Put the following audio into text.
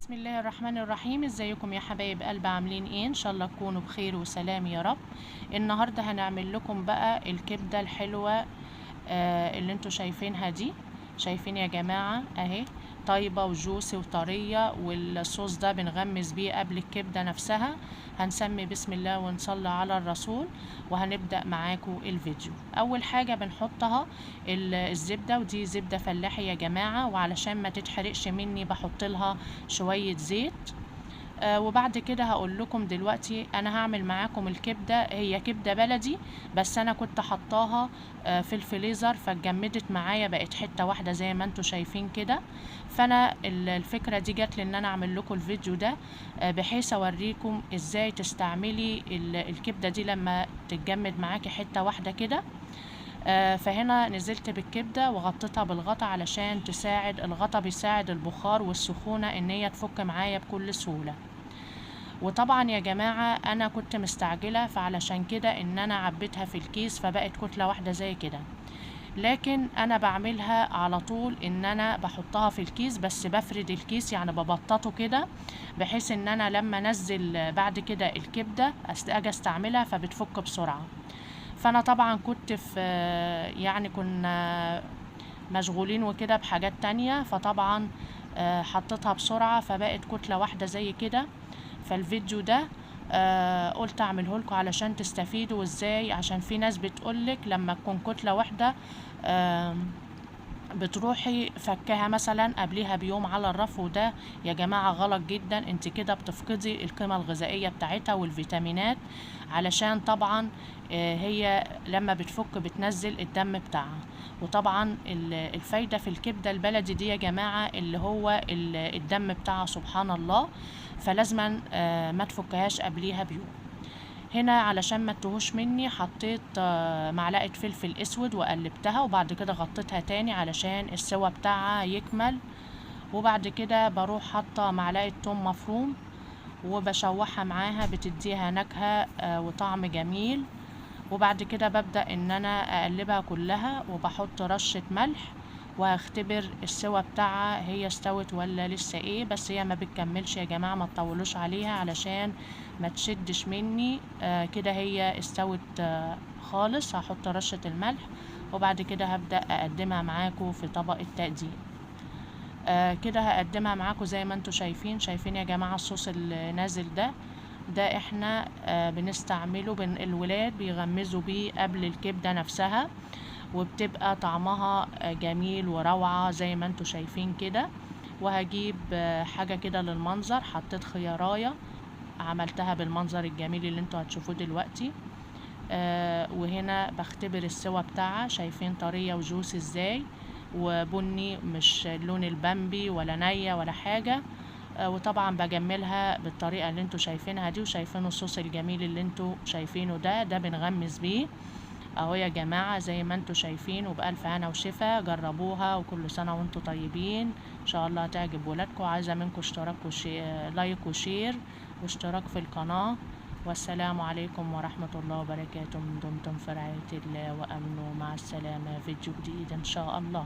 بسم الله الرحمن الرحيم. ازيكم يا حبايب قلب؟ عاملين ايه؟ ان شاء الله تكونوا بخير وسلام يا رب. النهارده هنعمل لكم بقى الكبده الحلوه اللي انتوا شايفينها دي. شايفين يا جماعه اهي، طيبه وجوسي وطريه، والصوص ده بنغمس بيه قبل الكبده نفسها. هنسمي بسم الله ونصلي على الرسول وهنبدا معاكم الفيديو. اول حاجه بنحطها الزبده، ودي زبده فلاحي يا جماعه، وعلشان ما تتحرقش مني بحط لها شويه زيت. وبعد كده هقول لكم دلوقتي انا هعمل معاكم الكبده. هي كبده بلدي بس انا كنت حطاها في الفريزر فاتجمدت معايا، بقت حته واحده زي ما انتوا شايفين كده. فانا الفكره دي جات لي ان انا اعمل لكم الفيديو ده بحيث اوريكم ازاي تستعملي الكبده دي لما تتجمد معاكي حته واحده كده. فهنا نزلت بالكبده وغطيتها بالغطا علشان تساعد الغطا، بيساعد البخار والسخونه ان هي تفك معايا بكل سهوله. وطبعا يا جماعة انا كنت مستعجلة، فعلشان كده ان انا عبيتها في الكيس فبقت كتلة واحدة زي كده. لكن انا بعملها على طول ان انا بحطها في الكيس، بس بفرد الكيس يعني ببططه كده، بحيث ان انا لما انزل بعد كده الكبدة اجي استعملها فبتفك بسرعة. فانا طبعا كنت في يعني كنا مشغولين وكده بحاجات تانية، فطبعا حطيتها بسرعة فبقت كتلة واحدة زي كده. فالفيديو ده قلت اعمله لكم علشان تستفيدوا ازاي، عشان في ناس بتقولك لما تكون كتلة واحدة بتروحي فكها مثلا قبليها بيوم على الرف، وده يا جماعة غلط جدا. انت كده بتفقدي القيمة الغذائية بتاعتها والفيتامينات، علشان طبعا هي لما بتفك بتنزل الدم بتاعها. وطبعا الفايدة في الكبدة البلدي دي يا جماعة اللي هو الدم بتاعها سبحان الله، فلازما ما تفكهاش قبليها بيوم. هنا علشان ما تتوهوش مني حطيت معلقة فلفل اسود وقلبتها، وبعد كده غطيتها تاني علشان السوا بتاعها يكمل. وبعد كده بروح حاطة معلقة توم مفروم وبشوحها معاها، بتديها نكهة وطعم جميل. وبعد كده ببدأ ان انا اقلبها كلها وبحط رشة ملح، وهختبر السوا بتاعها هي استوت ولا لسه ايه. بس هي ما بتكملش يا جماعة، ما تطولوش عليها علشان ما تشدش مني. كده هي استوت خالص. هحط رشة الملح وبعد كده هبدأ اقدمها معاكم في طبق التقديم. كده هقدمها معاكم زي ما انتوا شايفين يا جماعة. الصوص اللي نازل ده احنا بنستعمله، الولاد بيغمزوا بيه قبل الكبدة نفسها، وبتبقى طعمها جميل وروعة زي ما انتوا شايفين كده. وهجيب حاجة كده للمنظر، حطيت خياراية عملتها بالمنظر الجميل اللي انتوا هتشوفوه دلوقتي. وهنا بختبر السوا بتاعها، شايفين طرية وجوس ازاي، وبني مش لون البامبي ولا نية ولا حاجة. وطبعا بجملها بالطريقة اللي انتوا شايفينها دي. وشايفين الصوص الجميل اللي انتوا شايفينه ده بنغمس بيه اهو يا جماعة زي ما انتوا شايفين. وبألف هنا وشفا، جربوها وكل سنة وانتوا طيبين. ان شاء الله هتعجب ولادكم. عايزة منكم اشتراك لايك وشير واشتراك في القناة. والسلام عليكم ورحمة الله وبركاته. دمتم في رعاية الله وأمنه. مع السلامة، فيديو جديد إن شاء الله.